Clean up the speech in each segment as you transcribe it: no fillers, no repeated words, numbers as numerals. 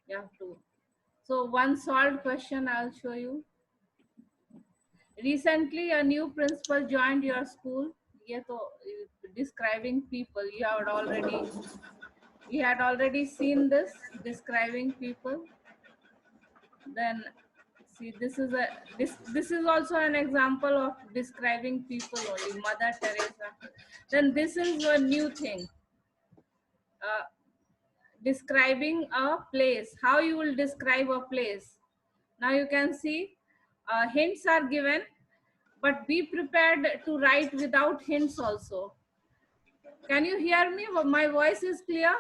You have to. So one solved question I'll show you. Recently, a new principal joined your school. ये तो describing people. You had already seen this describing people. Then see, this is also an example of describing people only. Mother Teresa. Then this is a new thing. Describing a place. How you will describe a place? Now you can see hints are given, but be prepared to write without hints also. Can you hear me? My voice is clear?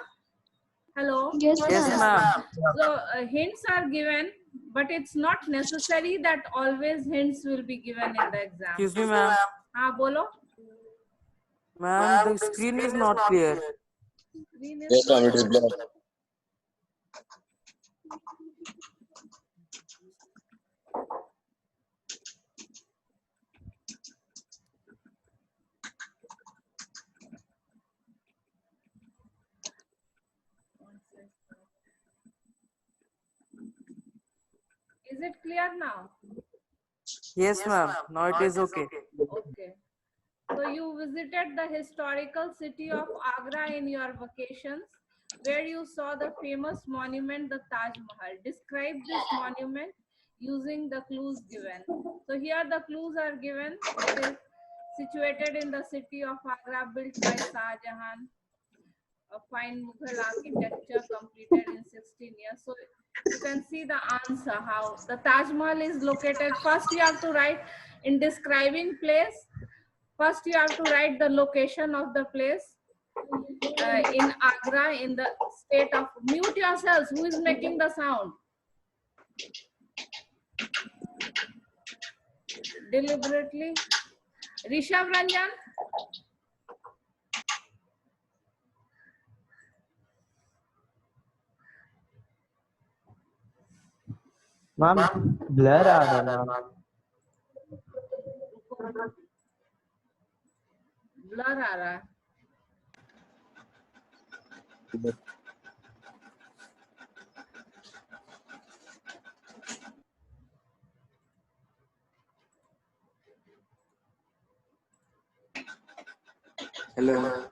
Hello? Yes, Yes, ma'am. ma'am. So hints are given, but it's not necessary that always hints will be given in the exam. Excuse me, ma'am. हाँ बोलो. Ma'am, the screen is not clear. Screen is Yes, ma'am, not- it is black. Is it clear now? Yes, ma'am. Now it is okay. Okay. So you visited the historical city of Agra in your vacations, where you saw the famous monument, the Taj Mahal. Describe this monument using the clues given. So here the clues are given. It is situated in the city of Agra, built by Shah Jahan, a fine Mughal architecture completed in 16 years. So you can see the answer, how the Taj Mahal is located. First you have to write in describing place. First you have to write the location of the place in Agra, in the state of, mute yourselves, who is making the sound? Deliberately. Rishabh Ranjan? Ma'am blur आ रहा है ma'am. Blur आ रहा है. Hello.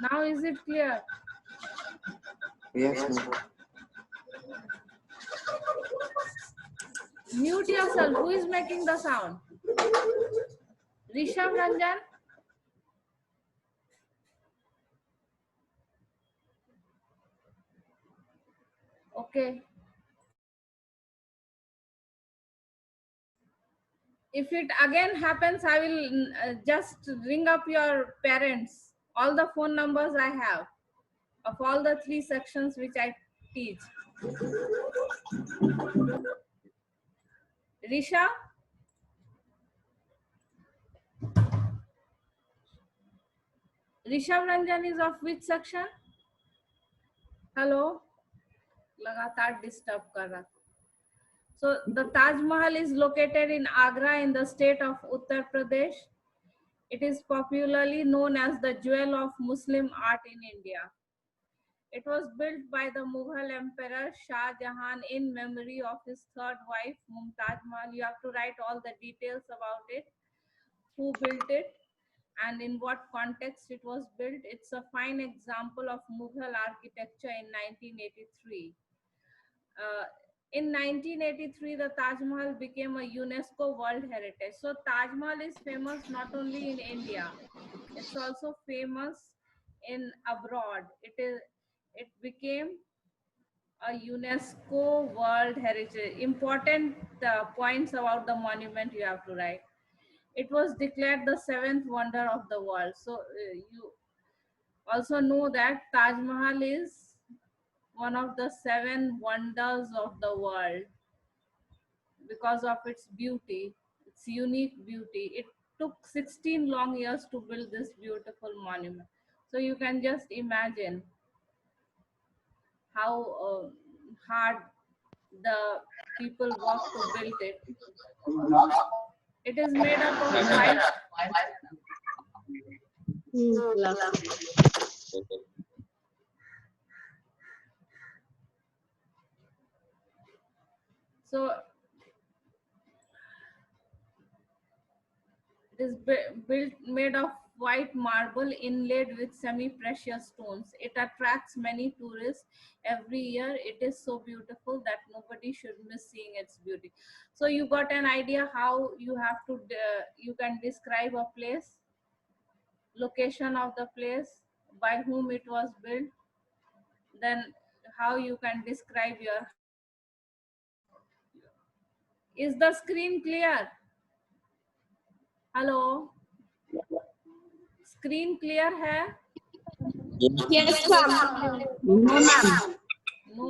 Now is it clear? Yes, ma'am. Mute yourself, who is making the sound? Rishabh Ranjan? Okay. If it again happens, I will just ring up your parents. All the phone numbers I have of all the 3 sections which I teach. Risha? Rishabh Ranjan is of which section? Hello? लगातार disturb कर रहा. So the Taj Mahal is located in Agra in the state of Uttar Pradesh. It is popularly known as the jewel of Muslim art in India. It was built by the Mughal Emperor Shah Jahan in memory of his third wife Mumtaz Mahal. You have to write all the details about it, who built it, and in what context it was built. It's a fine example of Mughal architecture in 1983. In 1983, the Taj Mahal became a UNESCO World Heritage. So Taj Mahal is famous not only in India, it's also famous in abroad. It became a UNESCO World Heritage. Important points about the monument you have to write. It was declared the 7th wonder of the world. So you also know that Taj Mahal is one of the 7 wonders of the world because of its beauty, its unique beauty. It took 16 long years to build this beautiful monument. So you can just imagine how hard the people worked to build it. It is made up of white. So it is built made of white marble inlaid with semi-precious stones. It attracts many tourists every year. It is so beautiful that nobody should miss seeing its beauty. So you got an idea how you have to you can describe a place, location of the place, by whom it was built, then how you can describe your. Is the screen clear? Hello, screen clear है? Yes, ma'am. No, ma'am. No,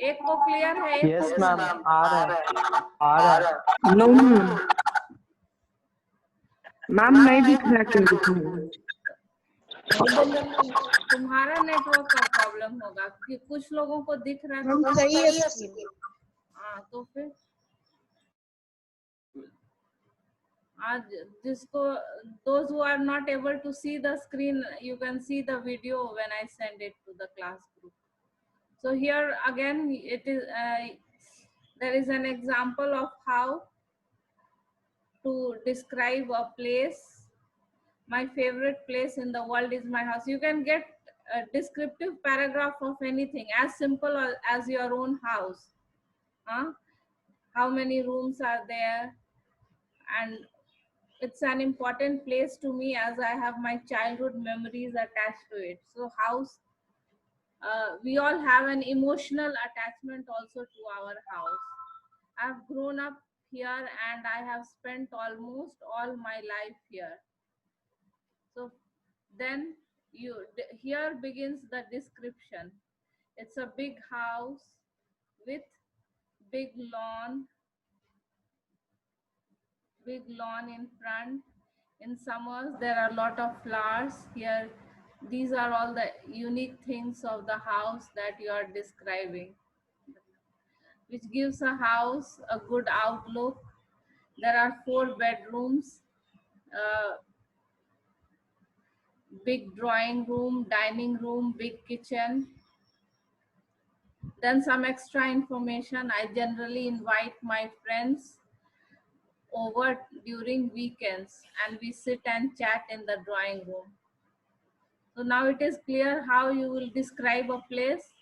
एक को clear है, एक Yes, को ma'am. नहीं है। आ रहा है. No, ma'am. मैम नहीं दिख रहा क्यों? तुम्हारा नेटवर्क का प्रॉब्लम होगा कि कुछ लोगों को दिख रहा है मैम तो सही है स्क्रीन। हाँ, तो फिर आज जिसको those who are not able to see the screen, you can see the video when I send it to the class group. So here again it is there is an example of how to describe a place. My favorite place in the world is my house. You can get a descriptive paragraph of anything as simple as your own house. Huh? How many rooms are there? And it's an important place to me as I have my childhood memories attached to it. So house, we all have an emotional attachment also to our house. I've grown up here and I have spent almost all my life here. So then here begins the description. It's a big house with big lawn in front. In summers there are a lot of flowers here. These are all the unique things of the house that you are describing, which gives a house a good outlook. There are 4 bedrooms, big drawing room, dining room, big kitchen. Then some extra information. I generally invite my friends over during weekends and we sit and chat in the drawing room. So now it is clear how you will describe a place.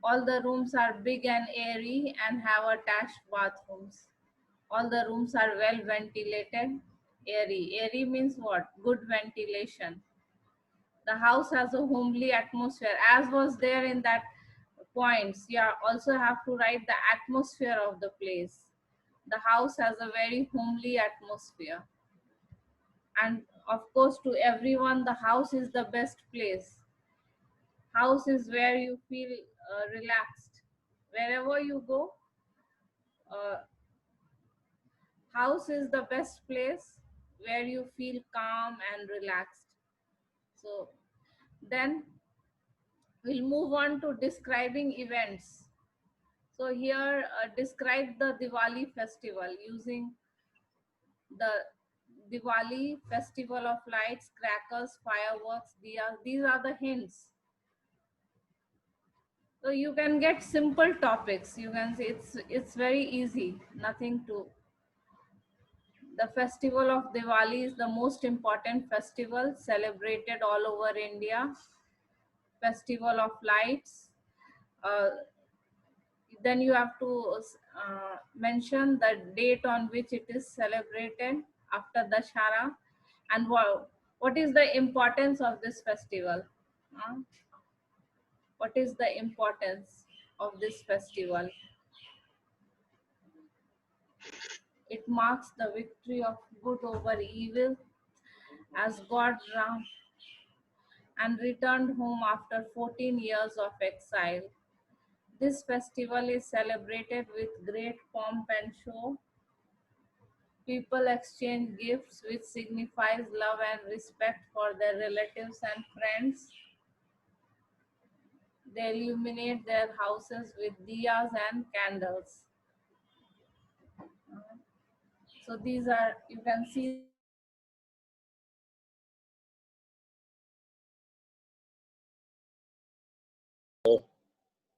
All the rooms are big and airy and have attached bathrooms. All the rooms are well ventilated. Airy means what? Good ventilation. The house has a homely atmosphere, as was there in that points. You also have to write the atmosphere of the place. The house has a very homely atmosphere. And of course, to everyone, the house is the best place. House is where you feel relaxed. Wherever you go, uh, house is the best place where you feel calm and relaxed. So then we'll move on to describing events. So here, describe the Diwali festival using the Diwali festival of lights, crackers, fireworks, diyas. These are the hints. So you can get simple topics. You can say it's very easy, nothing to. The festival of Diwali is the most important festival celebrated all over India. Festival of lights. Then you have to mention the date on which it is celebrated after Dashara, and what is the importance of this festival. What is the importance of this festival? It marks the victory of good over evil as God Ram and returned home after 14 years of exile. This festival is celebrated with great pomp and show. People exchange gifts, which signifies love and respect for their relatives and friends. They illuminate their houses with diyas and candles. So these are, you can see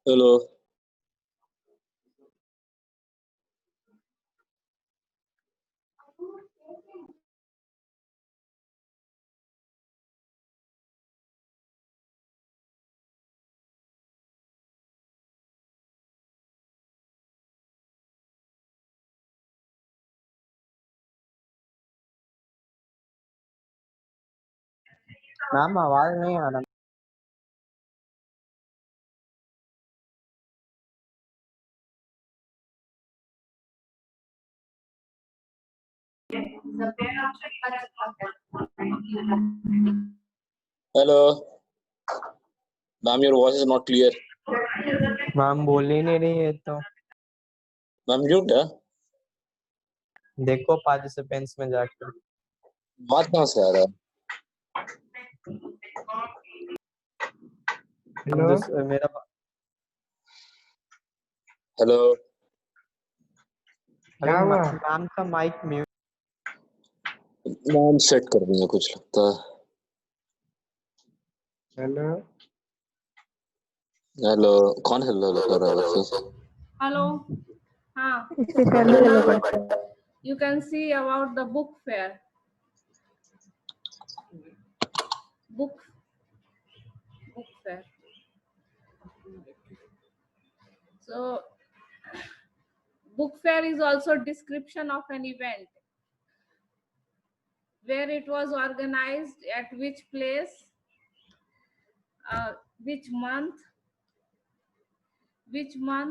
Hello. Ma'am आवाज नहीं आ रहा। Hello, ma'am, your voice is not clear. Ma'am बोल ही नहीं रही है तो Ma'am, mute है? देखो पार्टिसिपेंट्स में जाकर। बात कहाँ से आ रहा है? मेरा हेलो, अरे मैम का माइक म्यूट। मैम सेट कर देंगे कुछ लगता है। हेलो, कौन हेलो कर रहा है वैसे? Hello. हाँ. You can see about the book fair. Book fair. So, book fair is also description of an event. Where it was organized, at which place, which month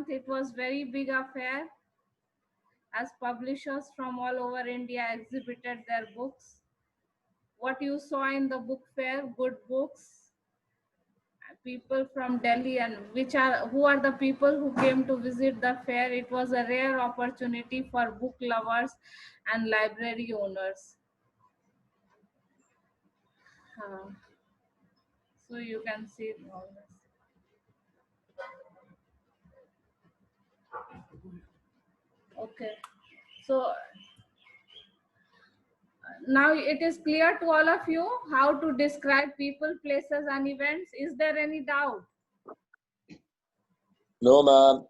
it was very big affair, as publishers from all over India exhibited their books. What you saw in the book fair, good books, people from Delhi, and who are the people who came to visit the fair. It was a rare opportunity for book lovers and library owners. So you can see all this. Okay, so now it is clear to all of you how to describe people, places, and events. Is there any doubt? No, ma'am.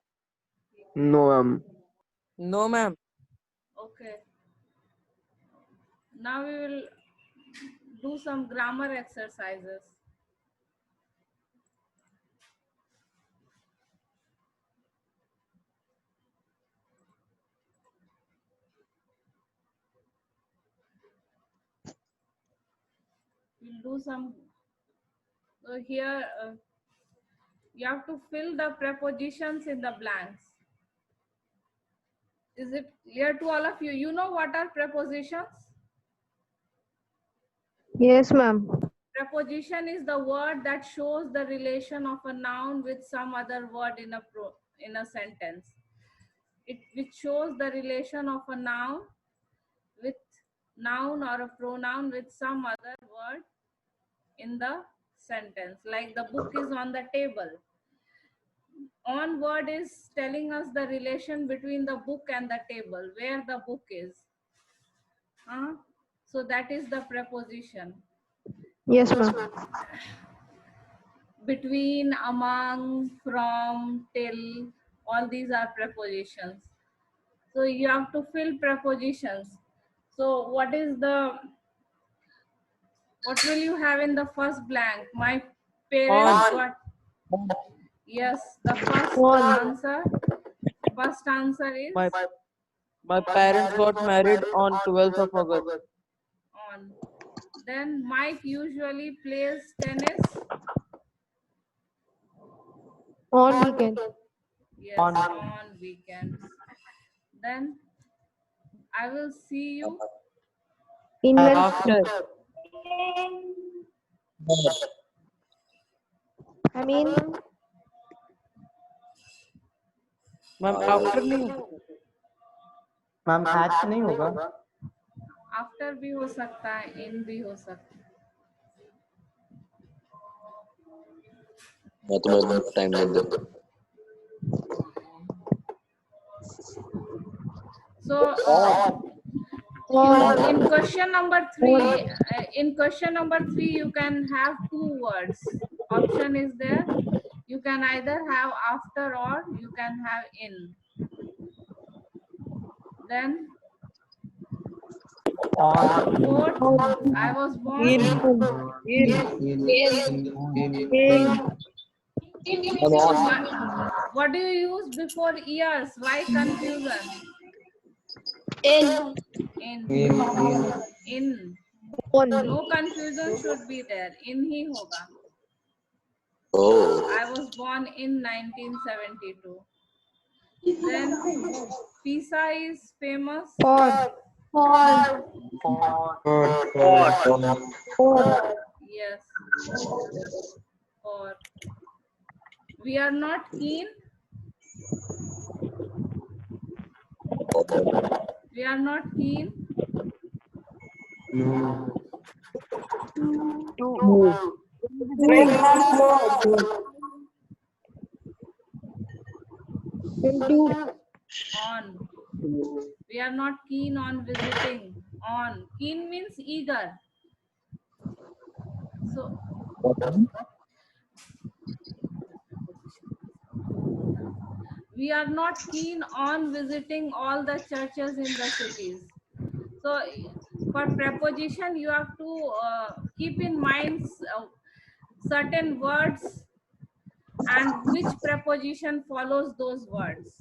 No ma'am. No, ma'am. Okay. Now we will do some grammar exercises. We'll do some. So here you have to fill the prepositions in the blanks. Is it clear to all of you? You know what are prepositions? Yes, ma'am. Preposition is the word that shows the relation of a noun with some other word in a sentence. Which shows the relation of a noun or a pronoun with some other word in the sentence. Like the book is on the table. On word is telling us the relation between the book and the table, where the book is. So that is the preposition. Yes, ma'am. Between, among, from, till, all these are prepositions. So you have to fill prepositions. So what will you have in the first blank? My parents got. Yes, the first answer is My parents got married on 12th of August. on. Then Mike usually plays tennis. On weekend. Yes, On. on weekends. Then I will see you. In when? After. I mean, Ma'am, after नहीं ma'am H नहीं होगा। After भी हो सकता है, in भी हो सकता है. मैं तुम्हें टाइम दे दूँ। So in question number 3, you can have two words. Option is there. You can either have after or you can have in. Then fourth, I was born. What do you use before ears? Why confusion? In. On. No confusion should be there. In ही होगा. Oh. I was born in 1972. Then Pisa is famous. For. For. Yes. Or we are not keen. We are not keen. Into. On. We are not keen on visiting. On. Keen means eager. So we are not keen on visiting all the churches in the cities. So for preposition, you have to keep in mind certain words and which preposition follows those words.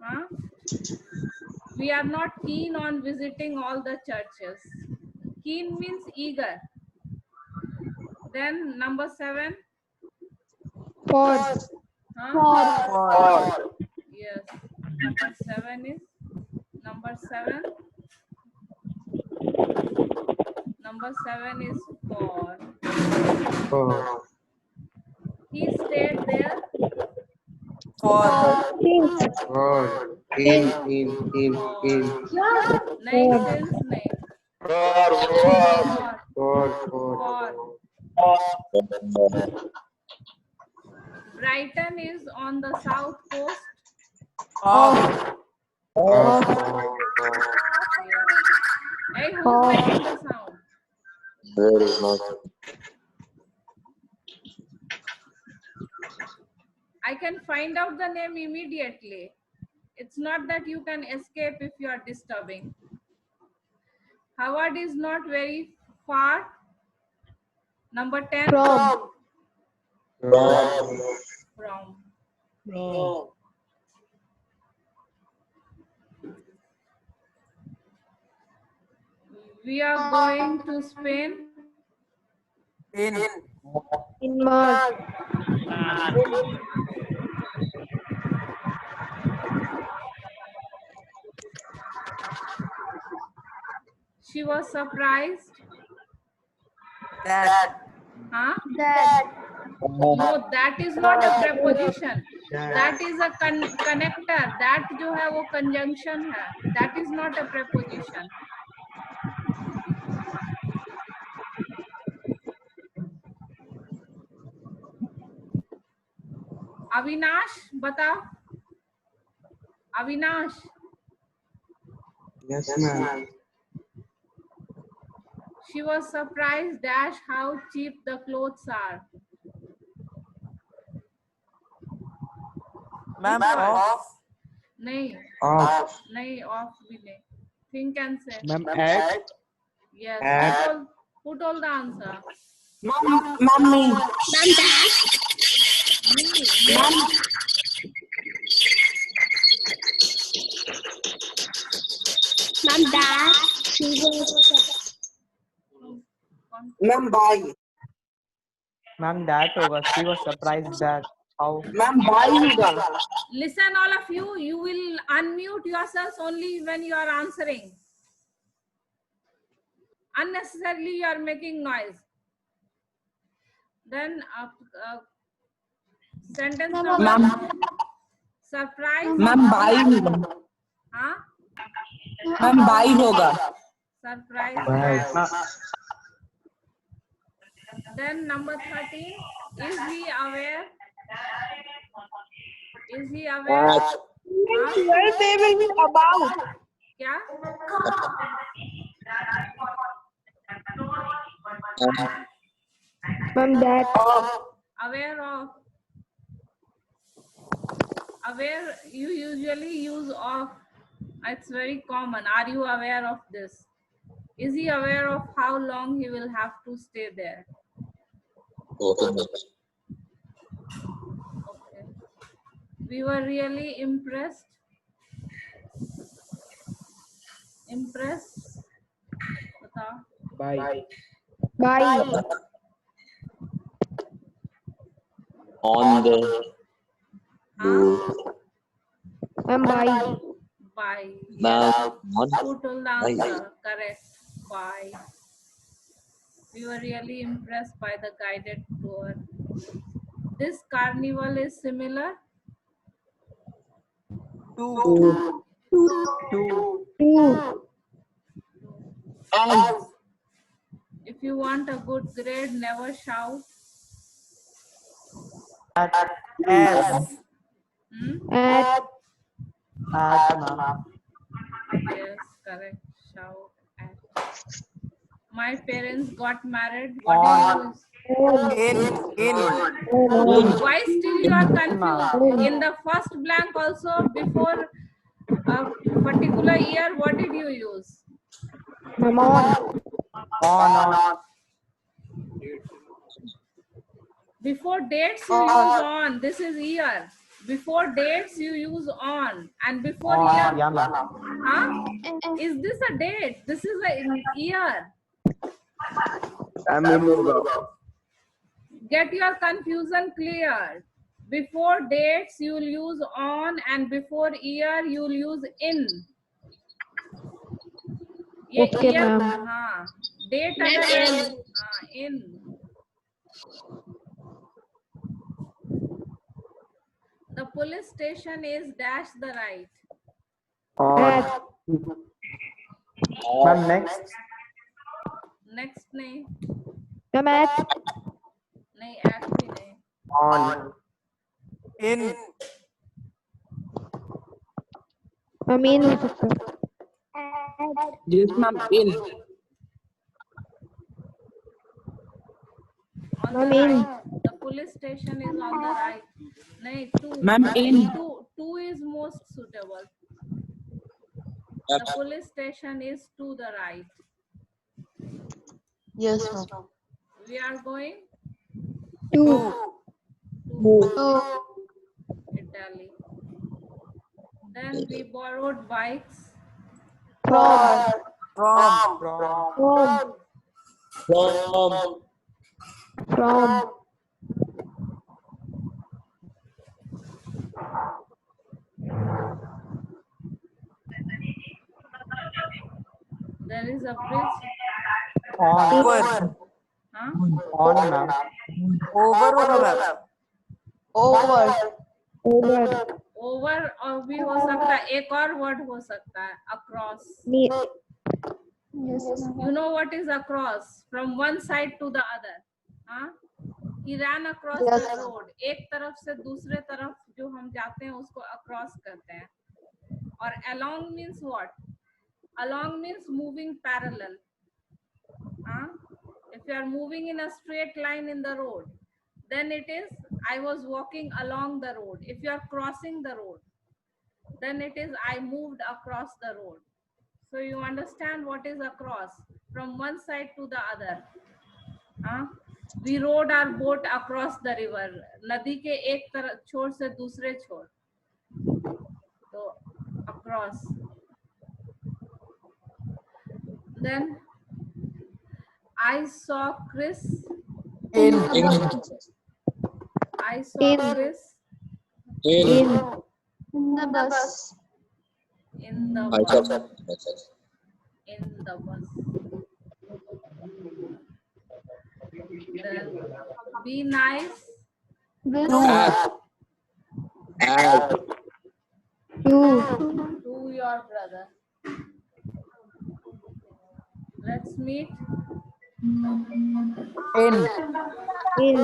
Huh? We are not keen on visiting all the churches. Keen means eager. Then number 7. For. Huh? Yes. Number 7. Number 7 is for. He stayed there. For. नहीं since नहीं. For. Brighton is on the south coast. Off. Hey, who's making the sound? There is not. I can find out the name immediately. It's not that you can escape if you are disturbing. Howard is not very far. Number 10. From. From. We are going to Spain. In March. She was surprised. that. Huh? No, that is not a preposition. That is a connector. That जो है वो conjunction है. That is not a preposition. Avinash बता. Avinash. Yes, ma'am. She was surprised dash how cheap the clothes are. Ma'am, off. नहीं Off. नहीं off भी नहीं. Think and say. Ma'am, at. Yes. At. Who told the answer? Mummy. Ma'am, bye. Ma'am, that होगा. She was surprised that how. Ma'am, bye होगा. Listen, all of you. You will unmute yourselves only when you are answering. Unnecessarily, you are making noise. Then sentence number. Ma'am. Surprise. Ma'am, bye होगा. हाँ. Ma'am, bye होगा. Surprise. Right. Then number 13. Is he aware? Is he aware? हाँ? क्या? Ma'am, that. Aware of. Aware, you usually use of. It's very common. Are you aware of this? Is he aware of how long he will have to stay there? Okay. Okay. We were really impressed. Impressed? बताओ. By. On the. Huh? Ma'am, by. By. Ma'am, Yes. on. Who told the By. answer? Correct. By. We were really impressed by the guided tour. This carnival is similar. Two. Two. Two. Two. If you want a good grade, never shout. At. As. Hmm? At. Ma'am. Yes, correct. Shout at. My parents got married. What do you use? On. In. On. Why still you are Ma'am. confused? In the first blank also, before a particular year, what did you use? Ma'am, on. On. Before dates you use on. This is year. Before dates you use on, and before year, Yeah, ma'am. huh? Is this a date? This is a year. Get your confusion cleared. Before dates you'll use on, and before year you'll use in. ये Okay, year, ma'am. हाँ, date अगर in, हाँ, in. The police station is dash the right. At. Ma'am, next. Next नहीं, Ma'am, at. नहीं at भी नहीं. On. In. Ma'am, in हो सकता है. Yes, ma'am. In. On the Ma'am, in. right. The police station is on the right. नहीं, two. Ma'am, in. Two is most suitable. The police station is to the right. Yes, ma'am. We are going Two. to Italy. Then we borrowed bikes. From. From. From. From. From. There is a bridge. On. Over. Huh? On, ma'am. Over होगा ma'am. Over. Over. Over और भी हो सकता है, एक और word हो सकता है, across. Me. You know what is across? From one side to the other. हाँ? He ran across Yes, the ma'am. road. एक तरफ से दूसरे तरफ जो हम जाते हैं उसको across कहते हैं. और along means what? Along means moving parallel. Huh? If you are moving in a straight line in the road, then it is I was walking along the road. If you are crossing the road, then it is I moved across the road. So you understand what is across? From one side to the other. Huh? We rowed our boat across the river. नदी के एक तरफ छोर से दूसरे छोर. So across. Then I saw Chris. In. I saw In. Chris In. The bus. in the I bus. saw. In the bus. Then be nice With. At. Two. to your brother. Let's meet. In. In.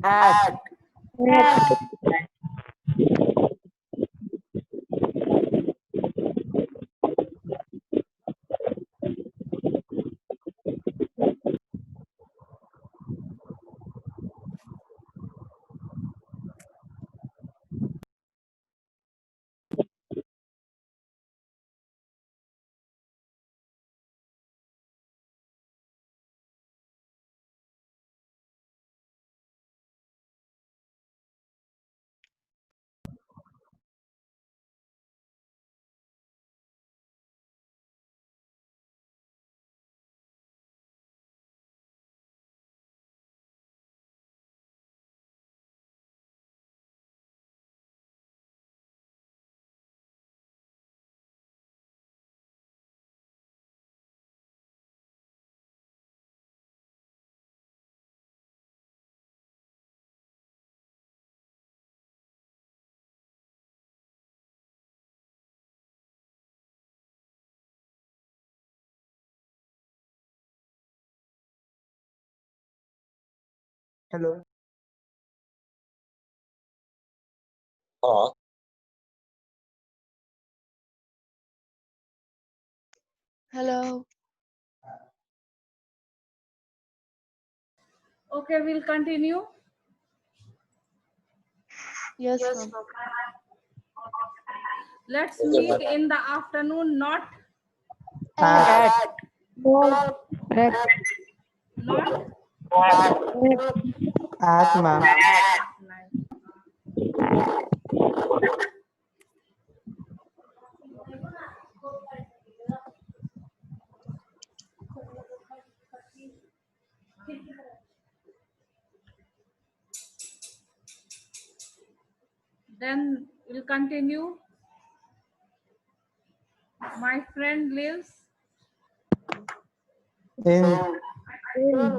At. At. Hello. हाँ. Hello. Okay, we'll continue. Yes, ma'am. Let's Okay, meet ma'am. in the afternoon, not At. At. not At, ma'am. night. Then we'll continue. My friend lives. In.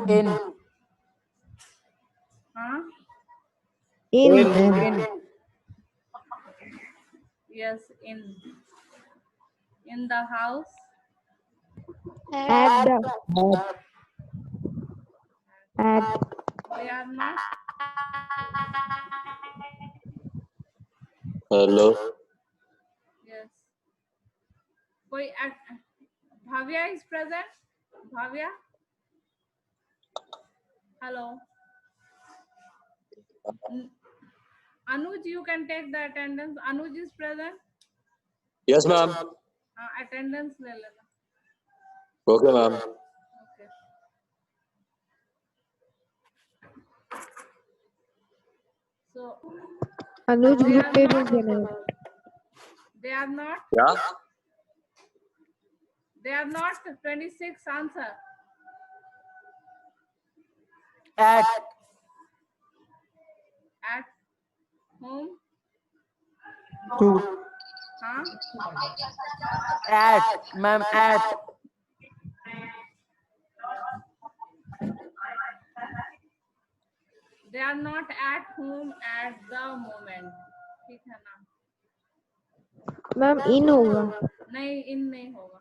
In. Huh? In. Yes, in the house. At the. At. They are not. Hello. Yes. Koi Bhavya is present. Bhavya. Hello. Anuj, you can take the attendance. Anuj is present. Yes, ma'am. Attendance ले लेना. Okay, ma'am. Okay. So Anuj they are group not. is They are not. Yeah. They are not 26 answer. At. At home. Two. Huh? At. Ma'am, at. They are not at home at the moment. ठीक है ना? Ma'am इन होगा. नहीं, in नहीं होगा.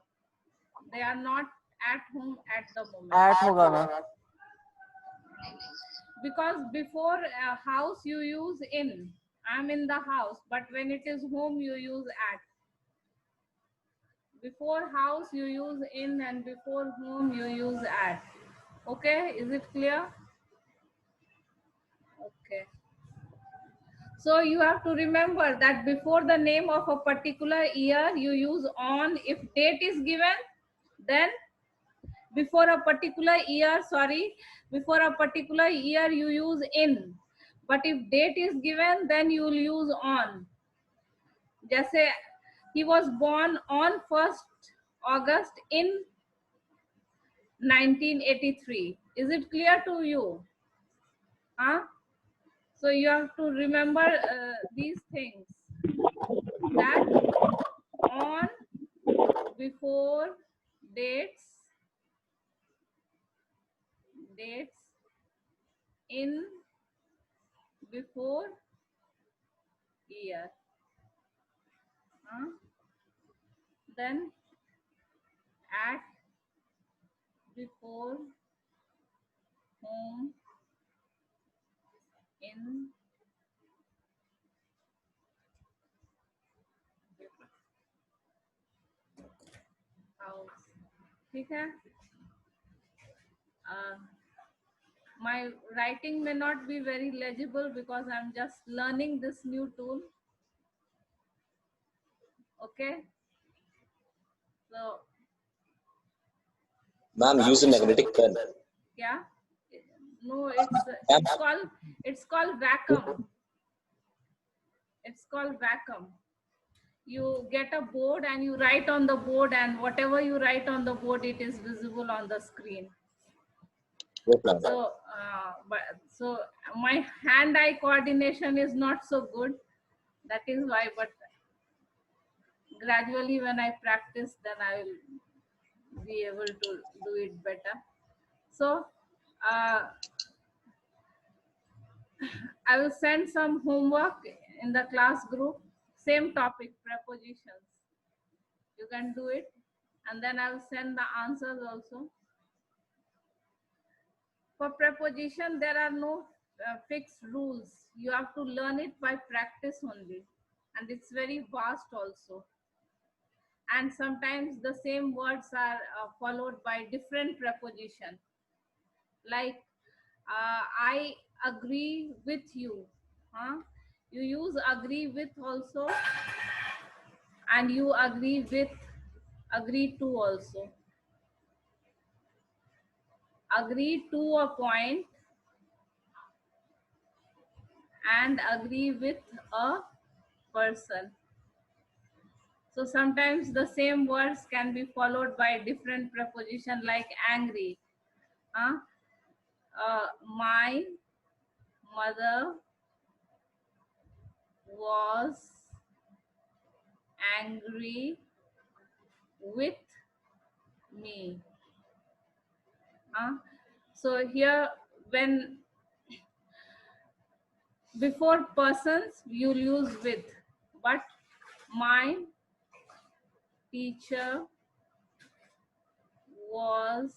They are not at home at the moment. At होगा ma'am. Because before house you use in. I'm in the house, but when it is home you use at. Before house you use in, and before home you use at. Okay, is it clear? Okay. So you have to remember that before the name of a particular year you use on. If date is given, then before a particular year, before a particular year you use in. But if date is given, then you will use on. Jaise he was born on 1st August in 1983. Is it clear to you? Huh? So you have to remember these things. That on, before, dates, in, before, year. Then at, before, home, in, house. ठीक है? My writing may not be very legible because I'm just learning this new tool. Okay? So, Ma'am, use a magnetic pen. yeah? No, Ma'am. it's called Wacom. It's called Wacom. You get a board and you write on the board, and whatever you write on the board, it is visible on the screen. Yes, ma'am. So my hand-eye coordination is not so good. That is why, but gradually when I practice, then I will be able to do it better. So I will send some homework in the class group. Same topic, prepositions. You can do it, and then I will send the answers also. For preposition, there are no fixed rules. You have to learn it by practice only, and it's very vast also. And sometimes the same words are followed by different preposition, like I agree with you. Huh? You use agree with also, and you agree with, agree to also. Agree to a point and agree with a person. So sometimes the same words can be followed by different preposition, like angry. Huh? My mother was angry with me. Huh? So here, when before persons, you'll use with, but my teacher was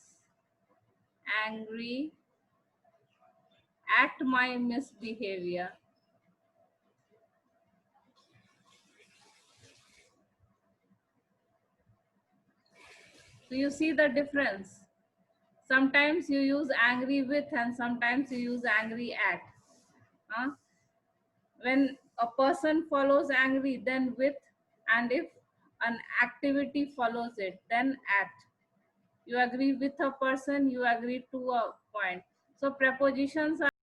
angry at my misbehavior. So you see the difference. Sometimes you use angry with and sometimes you use angry at. Huh? When a person follows angry, then with, and if an activity follows it, then at. You agree with a person, you agree to a point. So prepositions are